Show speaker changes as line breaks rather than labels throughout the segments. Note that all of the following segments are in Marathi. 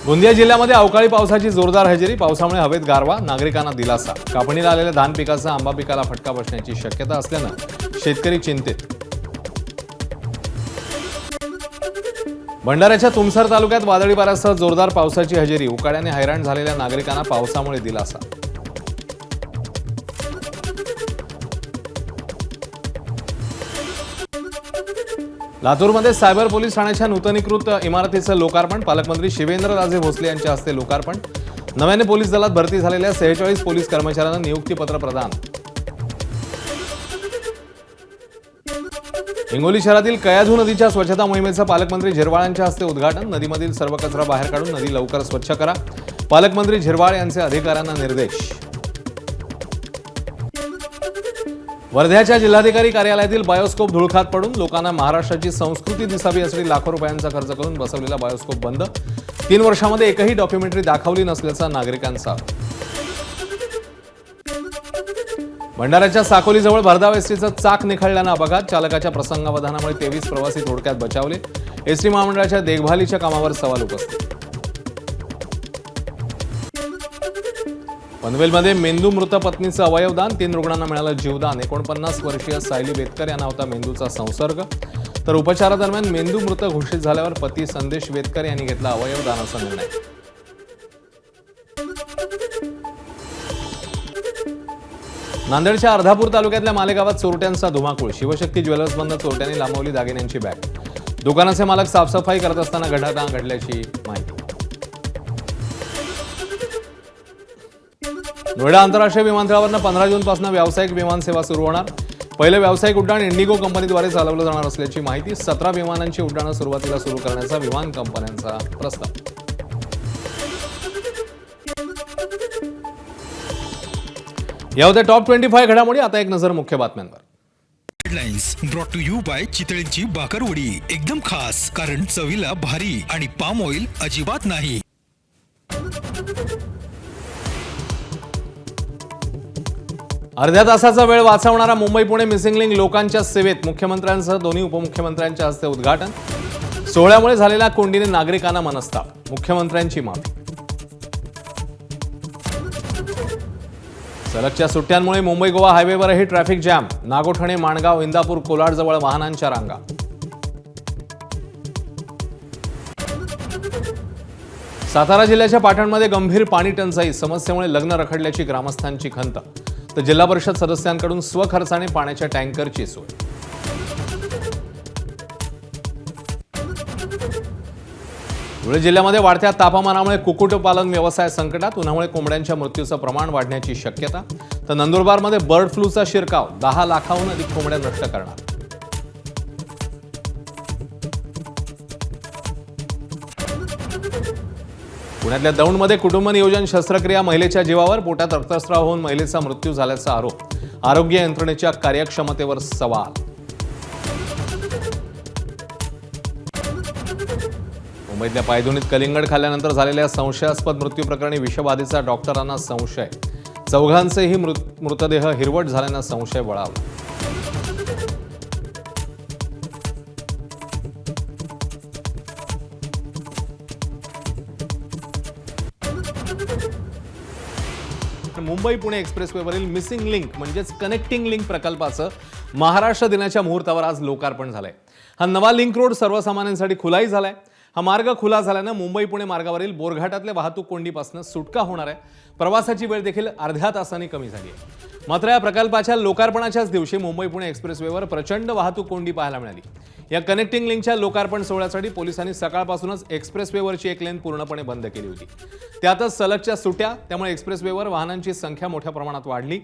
गोंदिया जिल्ह्यामध्ये अवकाळी पावसाची जोरदार हजेरी. पावसामुळे हवेत गारवा, नागरिकांना दिलासा. कापणीला आलेल्या धान पिकाचा आंबा पिकाला फटका बसण्याची शक्यता असल्यानं शेतकरी चिंतित. भंडाऱ्याच्या तुमसर तालुक्यात वादळी वाऱ्यासह जोरदार पावसाची हजेरी. उकाड्याने हैराण झालेल्या नागरिकांना पावसामुळे दिलासा. लातूरमध्ये सायबर पोलीस ठाण्याच्या नूतनीकृत इमारतीचं लोकार्पण. पालकमंत्री शिवेंद्रराजे भोसले यांच्या हस्ते लोकार्पण. नव्याने पोलीस दलात भरती झालेल्या 46 पोलीस कर्मचाऱ्यांना नियुक्तीपत्र प्रदान. हिंगोली शहरातील कयाधू नदीच्या स्वच्छता मोहिमेचं पालकमंत्री झिरवाळ यांच्या हस्ते उद्घाटन. नदीमधील सर्व कचरा बाहेर काढून नदी लवकर स्वच्छ करा. पालकमंत्री झिरवाळ यांचे अधिकाऱ्यांना निर्देश. वर्ध्याच्या जिल्हाधिकारी कार्यालयातील बायोस्कोप धुळखात पडून लोकांना महाराष्ट्राची संस्कृती दिसावी यासाठी लाखो रुपयांचा खर्च करून बसवलेला बायोस्कोप बंद. 3 वर्षांमध्ये एकही डॉक्युमेंटरी दाखवली नसल्याचा नागरिकांचा. भंडाऱ्याच्या साकोलीजवळ भरधाव एसटीचं चाक निखळल्यानं अपघात. चालकाच्या प्रसंगावधानामुळे 23 प्रवासी थोडक्यात बचावले. एसटी महामंडळाच्या देखभालीच्या कामावर सवाल उपस्थित. पनवेलमध्ये मेंदू मृत पत्नीचं अवयवदान. 3 रुग्णांना मिळालं जीवदान. 49 वर्षीय सायली वेतकर यांना होता मेंदूचा संसर्ग. तर उपचारादरम्यान मेंदू मृत घोषित झाल्यावर पती संदेश वेतकर यांनी घेतला अवयवदानाचा निर्णय. नांदेडच्या अर्धापूर तालुक्यातल्या मालेगावात चोरट्यांचा धुमाकूळ. शिवशक्ती ज्वेलर्स बंद, चोरट्यांनी लांबवली दागिन्यांची बॅग. दुकानाचे मालक साफसफाई करत असताना घटना घडल्याची माहिती. नोएडा आंतरराष्ट्रीय विमानतळावरनं 15 जूनपासून व्यावसायिक विमानसेवा सुरू होणार. पहिलं व्यावसायिक उड्डाण इंडिगो कंपनीद्वारे चालवलं जाणार असल्याची माहिती. 17 विमानांची उड्डाणं सुरुवातीला सुरू करण्याचा विमान कंपन्यांचा प्रस्ताव. या होत्या टॉप 25 घडामोडी. आता एक नजर मुख्य बातम्यांवर.
Headlines brought to you by चितळेंची बाकरवडी. एकदम खास, कारण चवीला भारी आणि पाम ऑइल अजिबात नाही.
अर्ध्या तासाचा वेळ वाचवणारा मुंबई पुणे मिसिंग लिंक लोकांच्या सेवेत. मुख्यमंत्र्यांसह दोन्ही उपमुख्यमंत्र्यांच्या हस्ते उद्घाटन. सोहळ्यामुळे झालेल्या कोंडीने नागरिकांना मनस्ताप. मुख्यमंत्र्यांची माफी. सलगच्या सुट्ट्यांमुळे मुंबई गोवा हायवेवरही ट्रॅफिक जॅम. नागोठणे, माणगाव, इंदापूर, कोलाडजवळ वाहनांच्या रांगा. सातारा जिल्ह्याच्या पाटणमध्ये गंभीर पाणी टंचाई. समस्येमुळे लग्न रखडल्याची ग्रामस्थांची खंत. तर जिल्हा परिषद सदस्यांकडून स्वखर्चाने पाण्याच्या टँकरची सोय. धुळे जिल्ह्यामध्ये वाढत्या तापमानामुळे कुक्कुटपालन व्यवसाय संकटात. उन्हामुळे कोंबड्यांच्या मृत्यूचं प्रमाण वाढण्याची शक्यता. तर नंदुरबारमध्ये बर्ड फ्लूचा शिरकाव. 10 लाखाहून अधिक कोंबड्या नष्ट करणार. पुण्यातल्या दौंडमध्ये कुटुंब नियोजन शस्त्रक्रिया. महिलेच्या जीवावर. पोटात रक्तस्राव होऊन महिलेचा मृत्यू झाल्याचा आरोप. आरोग्य यंत्रणेच्या कार्यक्षमतेवर सवाल. मुंबईतल्या पायधुनीत कलिंगड खाल्ल्यानंतर झालेल्या संशयास्पद मृत्यू प्रकरणी विषबाधेचा डॉक्टरांना संशय. चौघांचेही मृतदेह हिरवट झाल्यानं संशय बळावला. मुंबई पुणे एक्सप्रेसवेवरील मिसिंग लिंक म्हणजेच कनेक्टिंग लिंक प्रकल्पाचं महाराष्ट्र दिनाच्या मुहूर्तावर आज लोकार्पण झालंय. हा नवा लिंक रोड सर्वसामान्यांसाठी खुलाही झालाय. हा मार्ग खुला झाल्यानं मुंबई पुणे मार्गावरील बोरघाटातल्या वाहतूक कोंडीपासून सुटका होणार आहे. प्रवासाची वेळ देखील अर्ध्या तासाने कमी झाली आहे. मात्र या प्रकल्पाच्या लोकार्पणाच्याच दिवशी मुंबई पुणे एक्सप्रेसवेवर प्रचंड वाहतूक कोंडी पाहायला मिळाली. या कनेक्टिंग लिंकच्या लोकार्पण सोहळ्यासाठी पोलिसांनी सकाळपासूनच एक्सप्रेसवेवरची एक लेन पूर्णपणे बंद केली होती. त्यातच सलगच्या सुट्ट्या. त्यामुळे एक्सप्रेसवेवर वाहनांची संख्या मोठ्या प्रमाणात वाढली.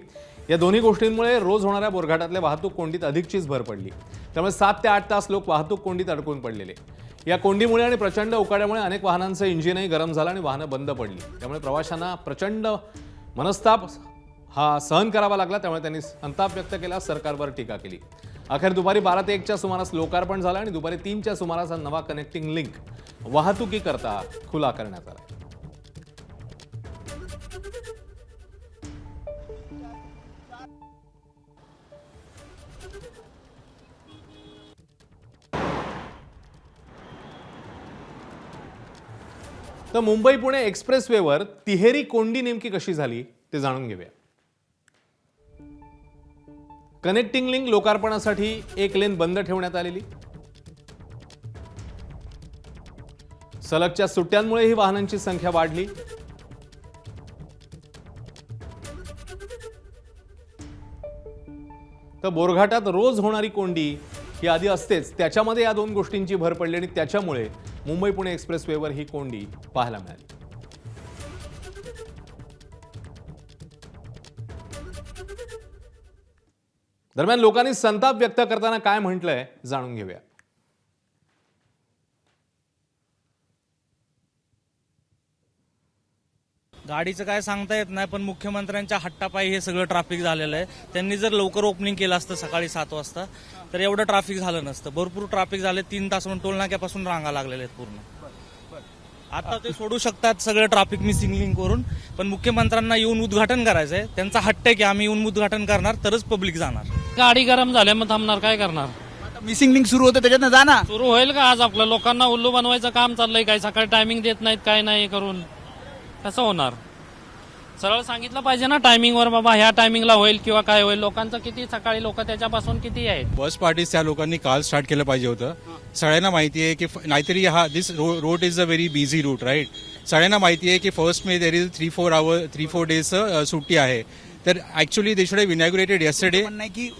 या दोन्ही गोष्टींमुळे रोज होणाऱ्या बोरघाटातल्या वाहतूक कोंडीत अधिकचीच भर पडली. त्यामुळे 7 ते 8 तास लोक वाहतूक कोंडीत अडकून पडलेले. या कोंडीमुळे आणि प्रचंड उकाड्यामुळे अनेक वाहनांचं इंजिनही गरम झालं आणि वाहनं बंद पडली. त्यामुळे प्रवाशांना प्रचंड मनस्ताप हा सहन करावा लागला. त्यामुळे त्यांनी संताप व्यक्त केला, सरकारवर टीका केली. अखेर दुपारी 12 ते 1च्या सुमारास लोकार्पण झालं आणि दुपारी 3च्या सुमारास नवा कनेक्टिंग लिंक वाहतुकीकरता खुला करण्यात आला. तर मुंबई पुणे एक्सप्रेसवेवर तिहेरी कोंडी नेमकी कशी झाली ते जाणून घेऊया. कनेक्टिंग लिंक लोकार्पणासाठी एक लेन बंद ठेवण्यात आलेली. सलगच्या सुट्ट्यांमुळे ही वाहनांची संख्या वाढली. तर बोरघाटात रोज होणारी कोंडी ही आधी असतेच, त्याच्यामध्ये या दोन गोष्टींची भर पडली आणि त्याच्यामुळे मुंबई पुणे एक्सप्रेसवेवर ही कोंडी पाहायला मिळाली. दरम्यान लोकांनी संताप व्यक्त करताना काय म्हटलंय जाणून घेऊया.
गाडीचं काय सांगता येत नाही, पण मुख्यमंत्र्यांच्या हट्टापायी हे सगळं ट्रॅफिक झालेलं आहे. त्यांनी जर लवकर ओपनिंग केलं असतं सकाळी 7 वाजता तर एवढं ट्रॅफिक झालं नसतं. भरपूर ट्रॅफिक झाले, 3 तास टोल नाक्यापासून रांगा लागलेल्या आहेत पूर्ण. आता ते सोडू शकतात सगळं ट्रॅफिक मिसिंग लिंक वरून, पण मुख्यमंत्र्यांना येऊन उद्घाटन करायचंय. त्यांचा हट्ट आहे की आम्ही येऊन उद्घाटन करणार तरच पब्लिक जाणार.
गाडी गरम झाल्या मग थांबणार, काय करणार.
मिसिंग लिंक सुरू होतं त्याच्यातनं जा ना.
सुरू होईल का आज? आपलं लोकांना उल्लू बनवायचं काम चाललंय. काय सकाळी टायमिंग देत नाहीत, काय नाही करून कसं होणार. सरळ सांगितलं पाहिजे ना टायमिंगवर, बाबा ह्या टायमिंगला होईल किंवा काय होईल. लोकांचं किती सकाळी लोक त्याच्यापासून किती आहेत.
बस पार्टीज त्या लोकांनी काल स्टार्ट केलं पाहिजे होतं. सगळ्यांना माहिती आहे की नाहीतरी हा this road is a very busy route right. सगळ्यांना माहिती आहे की first May there is 3-4 days सुट्टी आहे. तर actually they should have inaugurated yesterday.
नाही की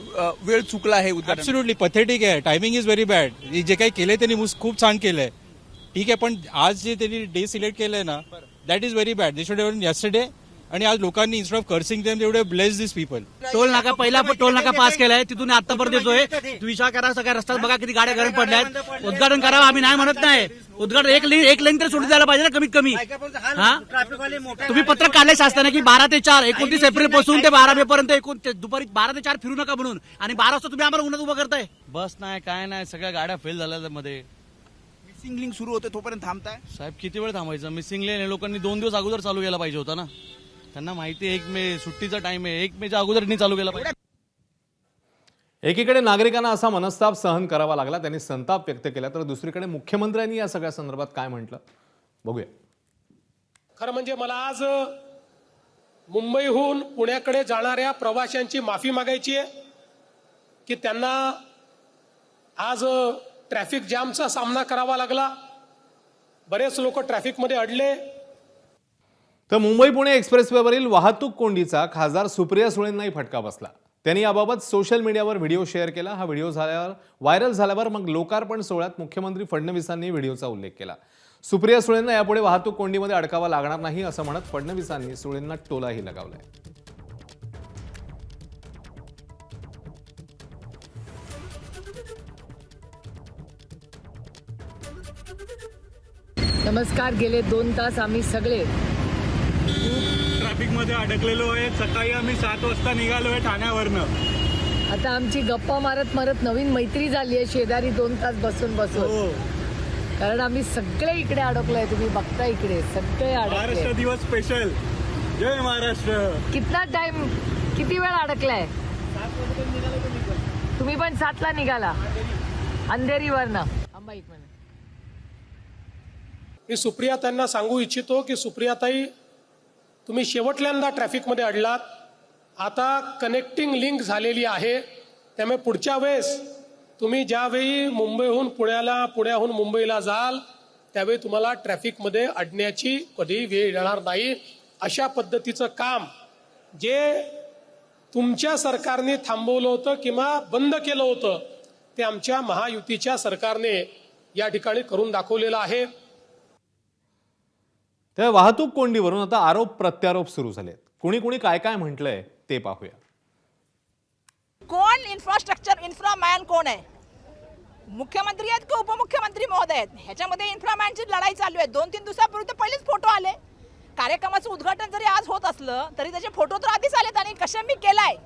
वेळ चुकला आहे उद्घाटन.
ऍब्सोल्युटली पथेटिक आहे. Timing is very bad. जे काही केलंय त्यांनी खूप छान केलंय, ठीक आहे, पण आज जे त्यांनी डे सिलेक्ट केलंय ना, that is very bad. They should have yesterday. आणि आज लोकांनी इन्स्टेड ऑफ कर्सिंग देम एवढे ब्लेस दिस पीपल.
टोल नाका पहिला टोल नाका पास केलाय, तिथून आतापर्यंत येतोय. विचार करा, सगळ्या रस्त्यात बघा किती गाड्या गरम पडल्यात. उद्घाटन करावं आम्ही नाही म्हणत नाही. उद्घाटन एक लेन तर सोडून द्यायला पाहिजे ना कमीत कमी. हा तुम्ही पत्रक काढले शासनाने की 12 ते 4 29 एप्रिल पासून ते 12 मे पर्यंत दुपारी 12 ते 4 फिरू नका म्हणून, आणि 12 वाजता तुम्ही आम्हाला उन्हात उभं करताय.
बस नाही काय नाही, सगळ्या गाड्या फेल झाल्या मध्ये.
मिसिंग लिंक सुरू होते तोपर्यंत थांबताय.
साहेब किती वेळ थांबायचं. मिसिंग लेन हे लोकांनी 2 दिवस अगोदर चालू केला पाहिजे होता ना. त्यांना माहिती आहे 1 मे सुट्टीचा टाइम आहे, 1 मेच्या अगोदर चालू केला पाहिजे.
एकीकडे नागरिकांना असा मनस्ताप सहन करावा लागला, त्यांनी संताप व्यक्त केला, तर दुसरीकडे मुख्यमंत्र्यांनी या सगळ्या संदर्भात काय म्हटलं बघूया.
खरं म्हणजे मला आज मुंबईहून पुण्याकडे जाणाऱ्या प्रवाशांची माफी मागायची आहे की त्यांना आज ट्रॅफिक जॅमचा सामना करावा लागला. बरेच लोक ट्रॅफिकमध्ये अडले.
तर मुंबई पुणे एक्सप्रेसवेवरील वाहतूक कोंडीचा खासदार सुप्रिया सुळेंनाही फटका बसला. त्यांनी याबाबत सोशल मीडियावर व्हिडिओ शेअर केला. हा व्हिडिओ व्हायरल झाल्यावर मग लोकार्पण सोहळ्यात मुख्यमंत्री फडणवीसांनी व्हिडिओचा उल्लेख केला. सुप्रिया सुळेंना यापुढे वाहतूक कोंडीमध्ये अडकावा लागणार नाही असं म्हणत फडणवीसांनी सुळेंना टोलाही लगावलाय.
नमस्कार. गेले 2 तास आम्ही सगळे
ट्रॅफिक मध्ये अडकलेलो आहे. सकाळी आम्ही 7 वाजता निघालो आहे ठाण्यावरनं.
आता आमची गप्पा मारत मारत नवीन मैत्री झाली आहे शेजारी 2 तास बसून कारण आम्ही सगळे इकडे अडकलोय. तुम्ही बघता इकडे सगळे
महाराष्ट्र
अडकले.
दिवस स्पेशल. जय महाराष्ट्र.
किती वेळ अडकलाय? तुम्ही पण 7ला निघाला अंधेरीवरनं. थांबा एक मिनिट.
मी सुप्रियाताईंना सांगू इच्छितो की सुप्रियाताई, तुम्ही शेवटल्यांदा ट्रॅफिकमध्ये अडलात. आता कनेक्टिंग लिंक झालेली आहे, त्यामुळे पुढच्या वेळेस तुम्ही ज्यावेळी मुंबईहून पुण्याहून मुंबईला जाल त्यावेळी तुम्हाला ट्रॅफिकमध्ये अडण्याची कधी वेळ येणार नाही. अशा पद्धतीचं काम जे तुमच्या सरकारने थांबवलं होतं किंवा बंद केलं होतं ते आमच्या महायुतीच्या सरकारने या ठिकाणी करून दाखवलेलं आहे.
त्या वाहतूक कोंडीवरून आता आरोप प्रत्यारोप सुरू झालेत. कुणी कुणी काय काय म्हटलंय ते पाहूया.
कोण इन्फ्रामॅन कोण आहे? मुख्यमंत्री आहेत की उपमुख्यमंत्री महोदय आहेत? ह्याच्यामध्ये इन्फ्रामॅनची लढाई चालू आहे. 2-3 दिवसापूर्वी तर पहिलेच फोटो आले. कार्यक्रमाचं उद्घाटन जरी आज होत असलं तरी त्याचे फोटो तर आधीच आलेत. आणि कशा मी केलाय,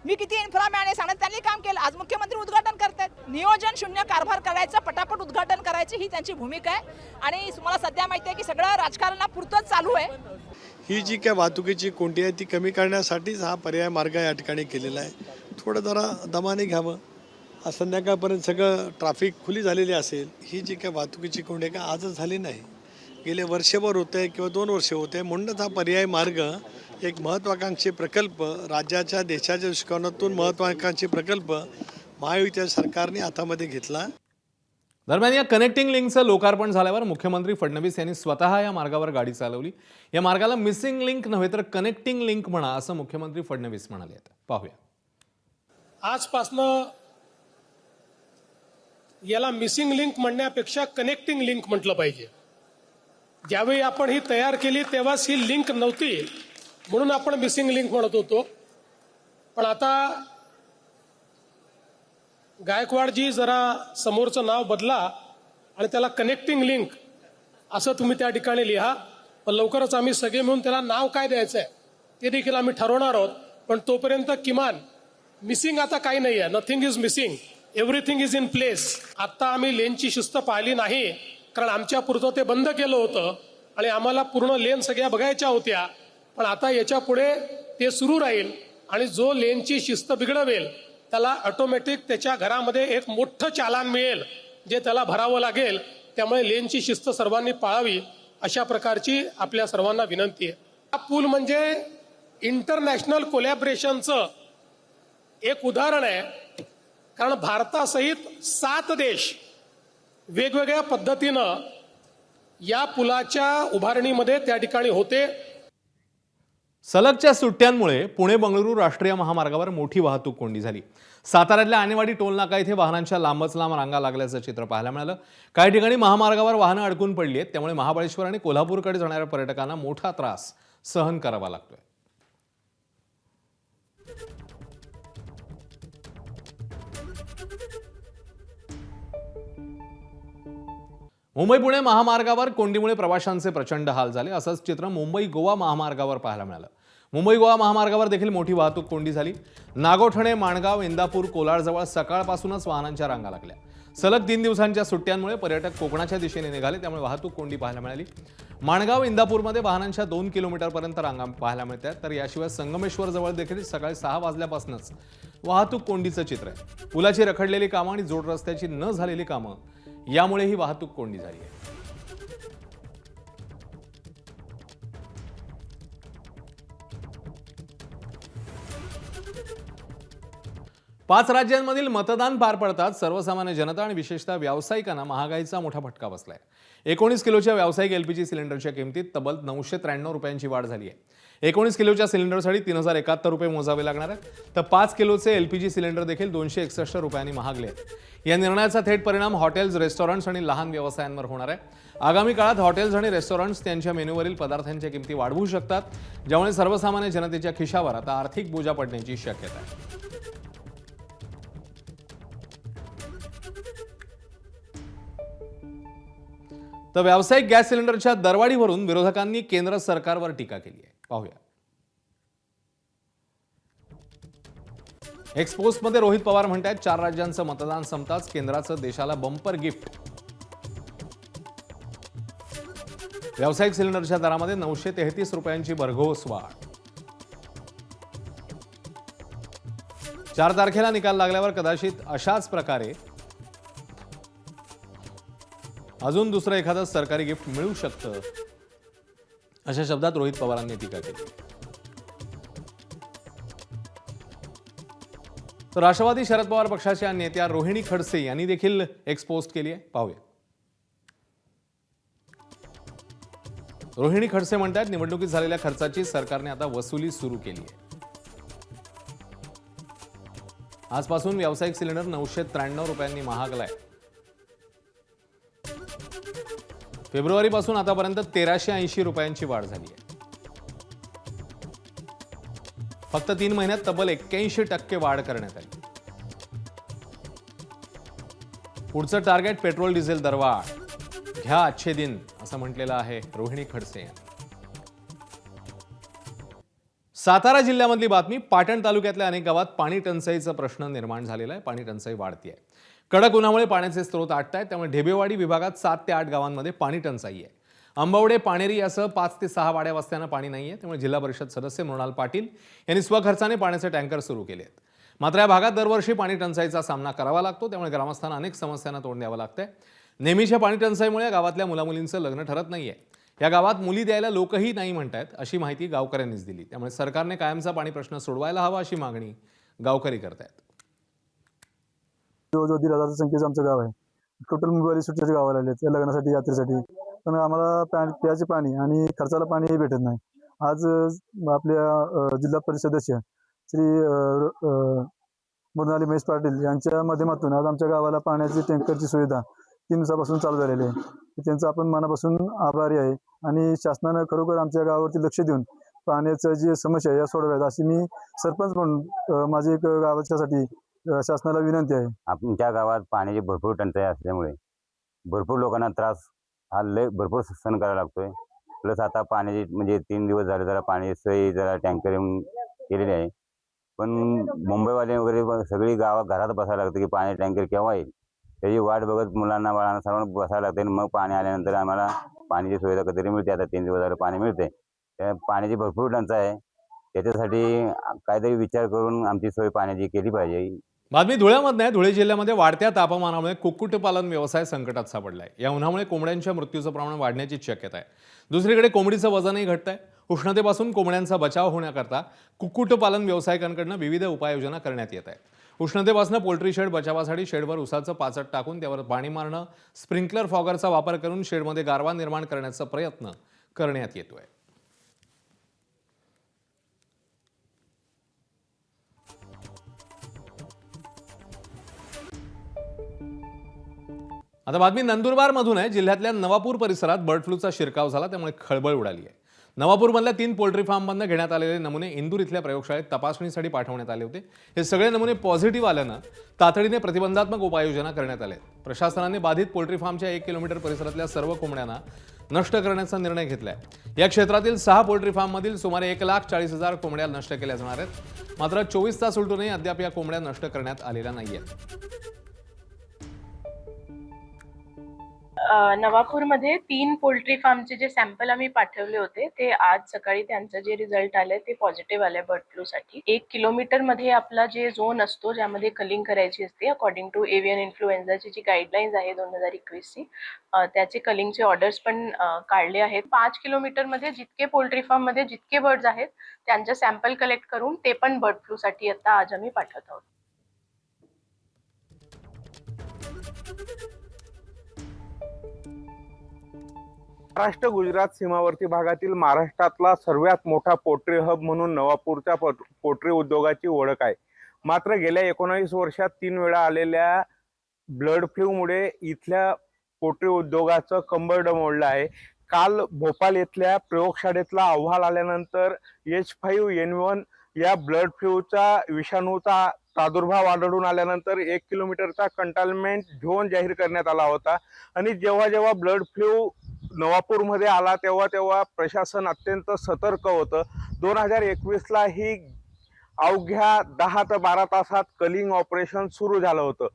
मी किती इन्फ्रामॅन आहे सांगण्यात त्यांनी काम केलं. आज मुख्यमंत्री उद्घाटन करतात. नियोजन शून्य कारभार करायचं, पटापट उद्घाटन करायची ही त्यांची भूमिका आहे. आणि तुम्हाला सध्या माहिती आहे की सगळं राजकारणापुरतंच चालू आहे.
ही जी काय वाहतुकीची कोंडी आहे ती कमी करण्यासाठीच हा पर्याय मार्ग या ठिकाणी केलेला आहे. थोडं जरा दमाने घ्यावं. आज संध्याकाळपर्यंत सगळं ट्रॅफिक खुली झालेली असेल. ही जी काय वाहतुकीची कोंडी आहे का आजच झाली नाही. गेले वर्षभर होते किंवा 2 वर्ष होते. म्हणूनच हा पर्यायी मार्ग एक महत्त्वाकांक्षी प्रकल्प, राज्याच्या देशाच्या दृष्टिकोनातून महत्त्वाकांक्षी प्रकल्प महायुतीच्या सरकारने हातामध्ये घेतला.
दरम्यान या कनेक्टिंग लिंकचं लोकार्पण झाल्यावर मुख्यमंत्री फडणवीस यांनी स्वतः या मार्गावर गाडी चालवली. या मार्गाला मिसिंग लिंक नव्हे तर कनेक्टिंग लिंक म्हणा असं मुख्यमंत्री फडणवीस म्हणाले. पाहूया.
आजपासनं याला मिसिंग लिंक म्हणण्यापेक्षा कनेक्टिंग लिंक म्हटलं पाहिजे. ज्यावेळी आपण ही तयार केली तेव्हाच ही लिंक नव्हती, म्हणून आपण मिसिंग लिंक म्हणत होतो. पण आता गायकवाडजी जरा समोरचं नाव बदला आणि त्याला कनेक्टिंग लिंक असं तुम्ही त्या ठिकाणी लिहा. पण लवकरच आम्ही सगळे मिळून त्याला नाव काय द्यायचं आहे ते देखील आम्ही ठरवणार आहोत. पण तोपर्यंत किमान मिसिंग आता काही नाही आहे. Nothing is missing, everything is in place. आता आम्ही लेनची शिस्त पाळली नाही, कारण आमच्या पुरतं ते बंद केलं होतं आणि आम्हाला पूर्ण लेन सगळ्या बघायच्या होत्या. पण आता याच्या पुढे ते सुरू राहील आणि जो लेनची शिस्त बिघडवेल त्याला ऑटोमॅटिक त्याच्या घरामध्ये एक मोठं चालान मिळेल जे त्याला भरावं लागेल. त्यामुळे लेनची शिस्त सर्वांनी पाळावी अशा प्रकारची आपल्या सर्वांना विनंती आहे. हा पूल म्हणजे इंटरनॅशनल कोलॅबरेशनचं एक उदाहरण आहे, कारण भारतासहित 7 देश वेगवेगळ्या पद्धतीनं या पुलाच्या उभारणीमध्ये त्या ठिकाणी होते.
सलगच्या सुट्ट्यांमुळे पुणे बंगळुरू राष्ट्रीय महामार्गावर मोठी वाहतूक कोंडी झाली. साताऱ्यातल्या आणेवाडी टोलनाका इथे वाहनांच्या लांबच लांब रांगा लागल्याचं चित्र पाहायला मिळालं. काही ठिकाणी महामार्गावर वाहनं अडकून पडली आहेत, त्यामुळे महाबळेश्वर आणि कोल्हापूरकडे जाणाऱ्या पर्यटकांना मोठा त्रास सहन करावा लागतोय. मुंबई पुणे महामार्गावर कोंडीमुळे प्रवाशांचे प्रचंड हाल झाले. असंच चित्र मुंबई गोवा महामार्गावर पाहायला मिळालं. मुंबई गोवा महामार्गावर देखील मोठी वाहतूक कोंडी झाली. नागोठणे, माणगाव, इंदापूर, कोलारजवळ सकाळपासूनच वाहनांच्या रांगा लागल्या. सलग 3 दिवसांच्या सुट्ट्यांमुळे पर्यटक कोकणाच्या दिशेने निघाले, त्यामुळे वाहतूक कोंडी पाहायला मिळाली. माणगाव, इंदापूरमध्ये वाहनांच्या 2 किलोमीटरपर्यंत रांगा पाहायला मिळतात. तर याशिवाय संगमेश्वर जवळ देखील सकाळी 6 वाजल्यापासूनच वाहतूक कोंडीचं चित्र आहे. पुलाची रखडलेली कामं आणि जोड रस्त्याची न झालेली कामं यामुळे ही वाहतूक कोंडी झाली आहे. पाच राज्यांमधील मतदान पार पडताच सर्वसामान्य जनता आणि विशेषतः व्यावसायिकांना महागाईचा मोठा फटका बसलाय. 19 किलोच्या व्यावसायिक LPG सिलेंडरच्या किमतीत तब्बल 993 रुपयांची वाढ झाली आहे. 19 किलोच्या सिलेंडरसाठी 3071 रुपये मोजावे लागणार आहेत. तर 5 किलोचे LPG सिलेंडर देखील 261 रुपयांनी महागले आहेत. या निर्णयाचा थेट परिणाम हॉटेल्स, रेस्टॉरंट्स आणि लहान व्यवसायांवर होणार आहे. आगामी काळात हॉटेल्स आणि रेस्टॉरंट्स त्यांच्या मेन्यूवरील पदार्थांच्या किमती वाढवू शकतात, ज्यामुळे सर्वसामान्य जनतेच्या खिशावर आता आर्थिक बोजा पडण्याची शक्यता आहे. तर व्यावसायिक गॅस सिलेंडरच्या दरवाढीवरून विरोधकांनी केंद्र सरकारवर टीका केली आहे. पाहूया. एक्सपोस्टमध्ये रोहित पवार म्हणतात 4 राज्यांचं मतदान संपताच केंद्राचं देशाला बंपर गिफ्ट. व्यावसायिक सिलेंडरच्या दरामध्ये 933 रुपयांची भरघोस वाढ. 4 तारखेला निकाल लागल्यावर कदाचित अशाच प्रकारे अजून दुसरं एखादं सरकारी गिफ्ट मिळू शकतं, अशा शब्दात रोहित पवारांनी टीका केली. तर राष्ट्रवादी शरद पवार पक्षाच्या नेत्या रोहिणी खडसे यांनी देखील एक्सपोस्ट केली आहे. पाहूया. रोहिणी खडसे म्हणतात निवडणुकीत झालेल्या खर्चाची सरकारने आता वसुली सुरू केली आहे. आजपासून व्यावसायिक सिलेंडर 993 रुपयांनी महागलाय. फेब्रुवारीपासून आतापर्यंत 1380 रुपयांची वाढ झाली आहे. फक्त 3 महिन्यात तब्बल 81% वाढ करण्यात आली. पुढचं टार्गेट पेट्रोल डिझेल दरवाढ. घ्या अच्छे दिन असं म्हटलेलं आहे रोहिणी खडसे यांनी. सातारा जिल्ह्यामधली बातमी. पाटण तालुक्यातल्या अनेक गावात पाणी टंचाईचा प्रश्न निर्माण झालेला आहे. पाणी टंचाई वाढती आहे. कडक उन्हामुळे पाण्याचे स्रोत आटत आहेत, त्यामुळे ढेबेवाडी विभागात 7 ते 8 गावांमध्ये पाणी टंचाई आहे. अंबावडे, पाणेरी यासह 5 ते 6 वाड्या वस्त्यांना पाणी नाही आहे, त्यामुळे जिल्हा परिषद सदस्य मृणाल पाटील यांनी स्वखर्चाने पाण्याचे टँकर सुरू केले आहेत. मात्र या भागात दरवर्षी पाणी टंचाईचा सामना करावा लागतो, त्यामुळे ग्रामस्थांना अनेक समस्यांना तोंड द्यावं लागतंय. नेहमीच्या पाणी टंचाईमुळे या गावातल्या मुलामुलींचं लग्न ठरत नाहीये. या गावात मुली द्यायला लोकही नाही म्हणतायत अशी माहिती गावकऱ्यांनीच दिली. त्यामुळे सरकारने कायमचा पाणी प्रश्न सोडवायला हवा अशी मागणी गावकरी करतायत.
जवळजवळ 1,500 संख्येचं आमचं गाव आहे. टोटल मुंबईवाले सुट्टीच्या गावाला आले त्या लग्नासाठी, यात्रेसाठी. पण आम्हाला प्यायचे पाणी आणि खर्चाला पाणीही भेटत नाही. आज आपल्या जिल्हा परिषद सदस्य श्री मृणाली महेश पाटील यांच्या माध्यमातून आज आमच्या गावाला पाण्याची टँकरची सुविधा 3 दिवसापासून चालू झालेली आहे. त्यांचा आपण मनापासून आभारी आहे आणि शासनानं खरोखर आमच्या गावावरती लक्ष देऊन पाण्याचं जी समस्या आहे या सोडवायला अशी मी सरपंच म्हणून माझी एक गावाच्यासाठी शासनाला विनंती आहे.
आमच्या गावात पाण्याची भरपूर टंचाई असल्यामुळे भरपूर लोकांना त्रास हा लय भरपूर सहन करावा लागतोय. प्लस आता पाण्याची म्हणजे 3 दिवस झाले जरा पाणी सोय जरा टँकर येऊन केलेली आहे. पण मुंबईवाले वगैरे सगळी घरात बसायला लागतं की पाणी टँकर केव्हा येईल त्याची वाट बघत मुलांना बाळांना सर्वांना बसायला लागते. मग पाणी आल्यानंतर आम्हाला पाण्याची सुविधा कधीतरी मिळते. आता 3 दिवस झाले पाणी मिळते. त्या पाण्याची भरपूर टंचाई आहे. त्याच्यासाठी काहीतरी विचार करून आमची सोय पाण्याची केली पाहिजे.
बातमी धुळ्यामधून आहे. धुळे जिल्ह्यामध्ये वाढत्या तापमानामुळे कुक्कुटपालन व्यवसाय संकटात सापडलाय. या उन्हामुळे कोंबड्यांच्या मृत्यूचं प्रमाण वाढण्याची शक्यता आहे. दुसरीकडे कोंबडीचं वजनही घटतंय. उष्णतेपासून कोंबड्यांचा बचाव होण्याकरता कुक्कुटपालन व्यावसायिकांकडून विविध उपाययोजना करण्यात येत आहेत. उष्णतेपासून पोल्ट्री शेड बचावासाठी शेडवर उसाचं पाचट टाकून त्यावर पाणी मारणं, स्प्रिंकलर फॉगरचा वापर करून शेडमध्ये गारवा निर्माण करण्याचा प्रयत्न करण्यात येतोय. आता बातमी नंदुरबारमधून आहे. जिल्ह्यातल्या नवापूर परिसरात बर्ड फ्लूचा शिरकाव झाला, त्यामुळे खळबळ उडाली आहे. नवापूरमधल्या 3 पोल्ट्री फार्ममधनं घेण्यात आलेले नमुने इंदूर इथल्या प्रयोगशाळेत तपासणीसाठी पाठवण्यात आले होते. हे सगळे नमुने पॉझिटिव्ह आल्यानं तातडीने प्रतिबंधात्मक उपाययोजना करण्यात आल्या. प्रशासनाने बाधित पोल्ट्री फार्मच्या 1 किलोमीटर परिसरातल्या सर्व कोंबड्यांना नष्ट करण्याचा निर्णय घेतलाय. या क्षेत्रातील 6 पोल्ट्री फार्ममधील सुमारे 1,40,000 कोंबड्या नष्ट केल्या जाणार आहेत. मात्र 24 तास उलटूनही अद्याप या कोंबड्या नष्ट करण्यात आलेल्या नाहीयेत.
नवापूरमध्ये 3 पोल्ट्री फार्मचे जे सॅम्पल आम्ही पाठवले होते ते आज सकाळी त्यांचं जे रिझल्ट आले ते पॉझिटिव्ह आले बर्ड फ्लू साठी. 1 किलोमीटर मध्ये आपला जे झोन असतो ज्यामध्ये कलिंग करायची असते अकॉर्डिंग टू एव्हियन इन्फ्लुएन्झाची जी गाईडलाईन्स आहे 2021 ची, त्याचे कलिंगचे ऑर्डर्स पण काढले आहेत. 5 किलोमीटर मध्ये जितके पोल्ट्री फार्म मध्ये जितके बर्ड्स आहेत त्यांचे सॅम्पल कलेक्ट करून ते पण बर्ड फ्लू साठी आता आज आम्ही पाठवत आहोत.
महाराष्ट्र गुजरात सीमावर्ती भागातील महाराष्ट्रातला सर्वात मोठा पोल्ट्री हब म्हणून नवापूरच्या पोल्ट्री उद्योगाची ओळख आहे. मात्र गेल्या 19 वर्षात 3 वेळा आलेल्या बर्ड फ्लूमुळे इथल्या पोल्ट्री उद्योगाचं कंबरडं मोडलं आहे. काल भोपाळ येथल्या प्रयोगशाळेतला अहवाल आल्यानंतर H5N1 या बर्ड फ्लूचा विषाणूचा प्रादुर्भाव आढळून आल्यानंतर 1 किलोमीटरचा कंटेनमेंट झोन जाहीर करण्यात आला होता. आणि जेव्हा बर्ड फ्लू नवापूरमध्ये आला तेव्हा प्रशासन अत्यंत सतर्क होतं. 2021ला ही अवघ्या 10 ते 12 तासात कलिंग ऑपरेशन सुरू झालं होतं.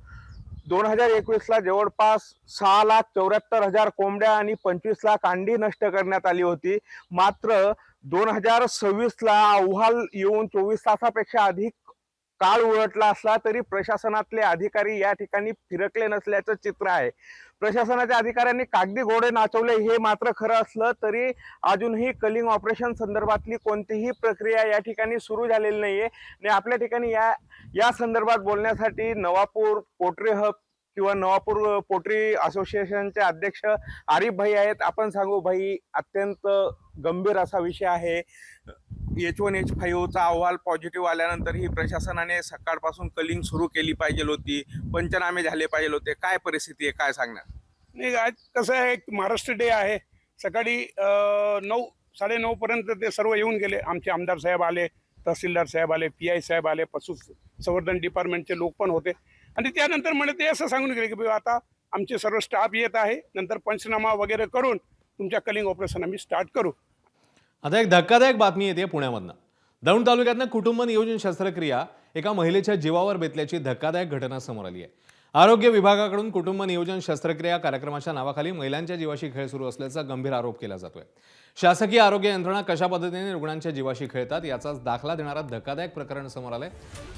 2021ला जवळपास 6,74,000 कोंबड्या आणि 25 लाख अंडी नष्ट करण्यात आली होती. मात्र 2026ला अहवाल येऊन 24 तासापेक्षा अधिक काळ उलटला असला तरी प्रशासनातले अधिकारी या ठिकाणी फिरकले नसल्याचं चित्र आहे. प्रशासनाच्या अधिकाऱ्यांनी कागदी घोडे नाचवले हे मात्र खरं असलं तरी अजूनही कलिंग ऑपरेशन संदर्भातली कोणतीही प्रक्रिया या ठिकाणी सुरू झालेली नाहीये. आणि आपल्या ठिकाणी या संदर्भात बोलण्यासाठी नवापूर पोल्ट्री हब किंवा नवापूर पोल्ट्री असोसिएशनचे अध्यक्ष आरिफ भाई आहेत. आपण सांगू भाई, अत्यंत गंभीर असा विषय आहे. H1H5चा अहवाल पॉझिटिव्ह आल्यानंतर ही प्रशासनाने सकाळपासून कलिंग सुरू केली पाहिजे होती, पंचनामे झाले पाहिजे होते. काय परिस्थिती आहे, काय सांगणार?
नाही, आज कसं आहे, महाराष्ट्र डे आहे. सकाळी 9-9:30 पर्यंत ते सर्व येऊन गेले. आमचे आमदार साहेब आले, तहसीलदार साहेब आले, PI साहेब आले, पशुसंवर्धन डिपार्टमेंटचे लोक पण होते. आणि त्यानंतर म्हणे ते असं सांगून गेले की आता आमचे सर्व स्टाफ येत आहे, नंतर पंचनामा वगैरे करून तुमच्या कलिंग ऑपरेशन आम्ही स्टार्ट करू.
आता एक धक्कादायक बातमी येते पुण्यामधनं. दौंड तालुक्यातनं कुटुंब नियोजन शस्त्रक्रिया एका महिलेच्या जीवावर बेतल्याची धक्कादायक घटना समोर आली आहे. आरोग्य विभागाकडून कुटुंब नियोजन शस्त्रक्रिया कार्यक्रमाच्या नावाखाली महिलांच्या जीवाशी खेळ सुरू असल्याचा गंभीर आरोप केला जातोय. शासकीय आरोग्य यंत्रणा कशा पद्धतीने रुग्णांच्या जीवाशी खेळतात याचाच दाखला देणारा धक्कादायक प्रकरण समोर आलंय.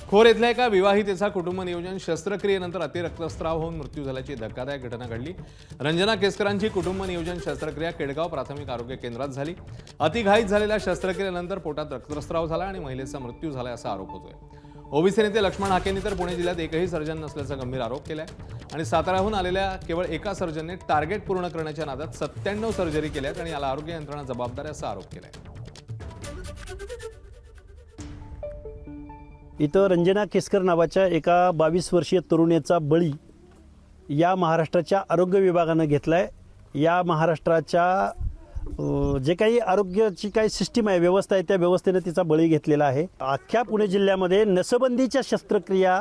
खोर येथल्या एका विवाहितेचा कुटुंब नियोजन शस्त्रक्रियेनंतर अतिरक्तस्राव होऊन मृत्यू झाल्याची धक्कादायक घटना घडली. रंजना केसकरांची कुटुंब नियोजन शस्त्रक्रिया केडगाव प्राथमिक आरोग्य केंद्रात झाली. अतिघाईत झालेल्या शस्त्रक्रियेनंतर पोटात रक्तस्राव झाला आणि महिलेचा मृत्यू झाला असा आरोप होतोय. ओबीसी नेते लक्ष्मण हाकेंनी तर पुणे जिल्ह्यात एकही सर्जन नसल्याचा गंभीर आरोप केलाय आणि साताऱ्याहून आलेल्या केवळ एका सर्जनने टार्गेट पूर्ण करण्याच्या नादात 97 सर्जरी केल्यात आणि याला आरोग्य यंत्रणा जबाबदार असा आरोप केलाय.
इथं रंजना केसकर नावाच्या एका 22 वर्षीय तरुणीचा बळी या महाराष्ट्राच्या आरोग्य विभागानं घेतलाय. या महाराष्ट्राच्या जे काही आरोग्याची काही सिस्टीम आहे, व्यवस्था आहे, त्या व्यवस्थेने तिचा बळी घेतलेला आहे. अख्ख्या पुणे जिल्ह्यामध्ये नसबंदीच्या शस्त्रक्रिया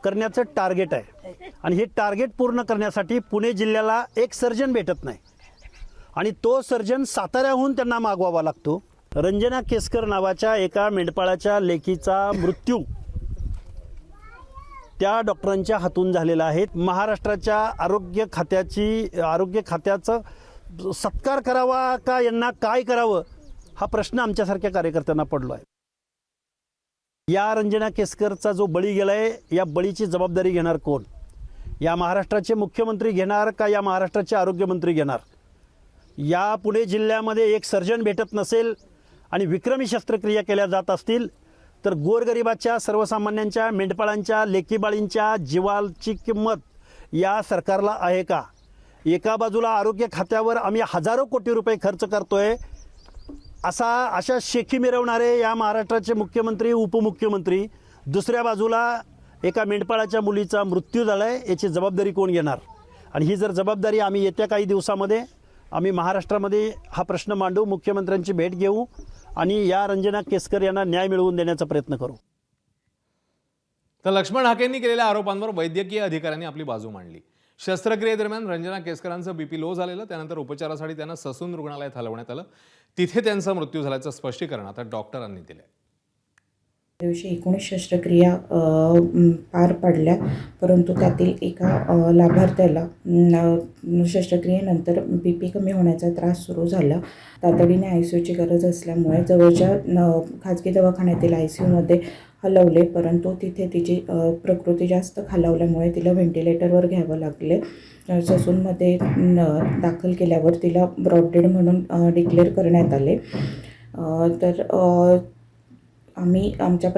करण्याचं टार्गेट आहे आणि हे टार्गेट पूर्ण करण्यासाठी पुणे जिल्ह्याला एक सर्जन भेटत नाही आणि तो सर्जन साताऱ्याहून त्यांना मागवावा लागतो. रंजना केसकर नावाच्या एका मेंढपाळाच्या लेकीचा मृत्यू त्या डॉक्टरांच्या हातून झालेला आहे. महाराष्ट्राच्या आरोग्य खात्याचं सत्कार करावा का यांना काय करावं हा प्रश्न आमच्यासारख्या कार्यकर्त्यांना पडलो आहे. या रंजना केसकरचा जो बळी गेलाय, या बळीची जबाबदारी घेणार कोण? या महाराष्ट्राचे मुख्यमंत्री घेणार का या महाराष्ट्राचे आरोग्यमंत्री घेणार? या पुणे जिल्ह्यामध्ये एक सर्जन भेटत नसेल आणि विक्रमी शस्त्रक्रिया केल्या जात असतील तर गोरगरिबाच्या, सर्वसामान्यांच्या, मेंढपाळांच्या, लेकीबाळींच्या जीवाची किंमत या सरकारला आहे का? एका बाजूला आरोग्य खात्यावर आम्ही हजारो कोटी रुपये खर्च करतोय, अशा शेखी मिरवणारे या महाराष्ट्राचे मुख्यमंत्री, उपमुख्यमंत्री, दुसऱ्या बाजूला एका मेंढपाळाच्या मुलीचा मृत्यू झालाय, याची जबाबदारी कोण घेणार? आणि ही जर जबाबदारी आम्ही येत्या काही दिवसामध्ये आम्ही महाराष्ट्रामध्ये हा प्रश्न मांडू, मुख्यमंत्र्यांची भेट घेऊ आणि या रंजना केसकर यांना न्याय मिळवून देण्याचा प्रयत्न करू.
तर लक्ष्मण हाकेंनी केलेल्या आरोपांवर वैद्यकीय अधिकाऱ्यांनी आपली बाजू मांडली. शस्त्रक्रियेदरम्यान रंजना केसकरांचं बीपी लो झालेलं, त्यानंतर उपचारासाठी त्यांना ससून रुग्णालयात हलवण्यात आलं. तिथे त्यांचा मृत्यू झाल्याचं स्पष्टीकरण आता डॉक्टरांनी दिलंय.
दिवशी 19 शस्त्रक्रिया पार पडल्या, परंतु त्यातील एका लाभार्थ्याला शस्त्रक्रियेनंतर BP कमी होण्याचा त्रास सुरू झाला. तातडीने ICUची गरज असल्यामुळे जवळच्या खाजगी दवाखान्यातील ICUमध्ये हलवले, परंतु तिथे तिची प्रकृती जास्त खालावल्यामुळे तिला व्हेंटिलेटरवर घ्यावं लागले. ससूनमध्ये दाखल केल्यावर तिला ब्रॉड डेड म्हणून डिक्लेअर करण्यात आले. तर आम्ही आमच्या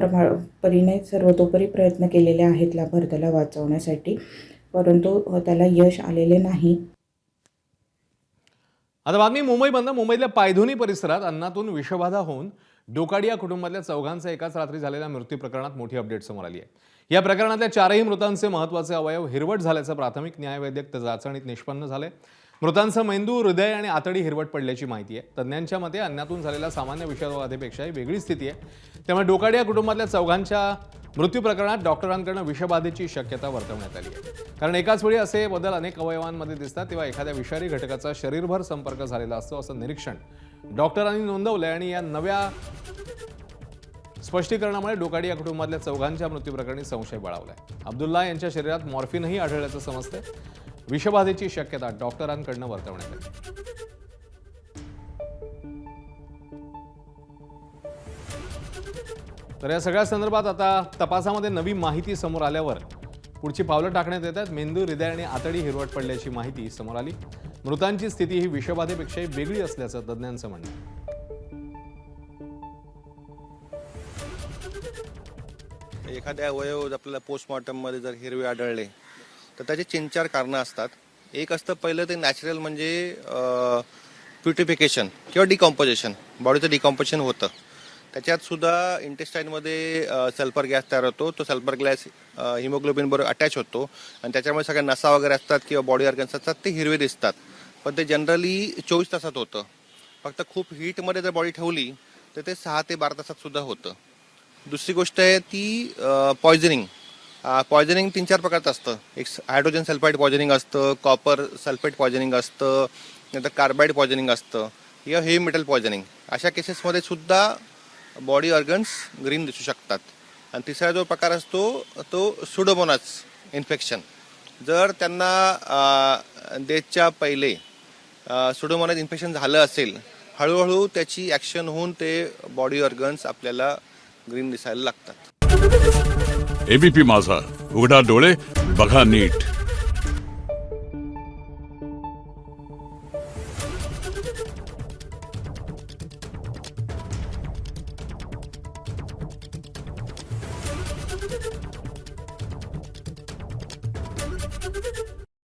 परीने सर्वतोपरी प्रयत्न केलेले आहेत लाभार्थ्याला वाचवण्यासाठी, परंतु त्याला यश आलेले नाही.
आता बातमी मुंबई बंद. मुंबईतल्या पायधुनी परिसरात अन्नातून विषबाधा होऊन डोकाडिया कुटुंबातल्या 4घांचा एकाच रात्री झालेल्या मृत्यू प्रकरणात मोठी अपडेट समोर आली आहे. या प्रकरणातल्या 4ही मृतांचे महत्त्वाचे अवयव हिरवट झाल्याचं प्राथमिक न्यायवैद्यक चाचणीत निष्पन्न झाले. मृतांचं मेंदू, हृदय आणि आतडी हिरवट पडल्याची माहिती आहे. तज्ज्ञांच्या मते अन्नातून झालेल्या सामान्य विषबाधेपेक्षाही वेगळी स्थिती आहे. त्यामुळे डोकाडिया कुटुंबातल्या 4घांच्या मृत्यू प्रकरणात डॉक्टरांकडून विषबाधेची शक्यता वर्तवण्यात आली आहे. कारण एकाच वेळी असे बदल अनेक अवयवांमध्ये दिसतात तेव्हा एखाद्या विषारी घटकाचा शरीरभर संपर्क झालेला असतो असं निरीक्षण डॉक्टरांनी नोंदवलंय आणि या नव्या स्पष्टीकरणामुळे डोकाडिया कुटुंबातल्या 4घांच्या मृत्यू प्रकरणी संशय बळावलाय. अब्दुल्ला यांच्या शरीरात मॉर्फिनही आढळल्याचं समजतंय. विषबाधेची शक्यता डॉक्टरांकडून वर्तवण्यात आली. तर या सगळ्या संदर्भात आता तपासामध्ये नवी माहिती समोर आल्यावर पुढची पावलं टाकण्यात येतात. मेंदू, हृदय आणि आतडी हिरवट पडल्याची माहिती समोर आली. मृतांची स्थिती ही विषबाधेपेक्षाही वेगळी असल्याचं तज्ज्ञांचं म्हणणं आहे.
एखाद्या अवयव आपल्याला पोस्टमॉर्टममध्ये जर हिरवे आढळले तर त्याची 3-4 कारणं असतात. एक असतं पहिलं ते नॅचरल म्हणजे प्युटिफिकेशन किंवा डिकॉम्पोजिशन, बॉडीचं डिकॉम्पोजिशन होतं. त्याच्यात सुद्धा इंटेस्टाईनमध्ये सल्फर गॅस तयार होतो. तो सल्फर गॅस हिमोग्लोबिनबरोबर अटॅच होतो आणि त्याच्यामुळे सगळ्या नसा वगैरे असतात किंवा बॉडी ऑर्गन्स असतात ते हिरवे दिसतात. पण ते जनरली 24 तासात होतं. फक्त खूप हीटमध्ये जर बॉडी ठेवली तर ते 6 ते 12 तासात सुद्धा होतं. दुसरी गोष्ट आहे ती पॉयझनिंग. पॉयझनिंग 3-4 प्रकारचं असतं. एक हायड्रोजन सल्फाईड पॉयझनिंग असतं, कॉपर सल्फेट पॉयझनिंग असतं, नंतर कार्बाईड पॉयझनिंग असतं किंवा हेवी मेटल पॉयझनिंग. अशा केसेसमध्ये सुद्धा बॉडी ऑर्गन्स ग्रीन दिसू शकतात. आणि तिसरा जो प्रकार असतो तो सुडोमोनास इन्फेक्शन. जर त्यांना डेटच्या पहिले सुडोमोनास इन्फेक्शन झालं असेल, हळूहळू त्याची ॲक्शन होऊन ते बॉडी ऑर्गन्स आपल्याला ग्रीन दिसायला लागतात.
एबीपी माझा, उघडा डोळे बघा नीट.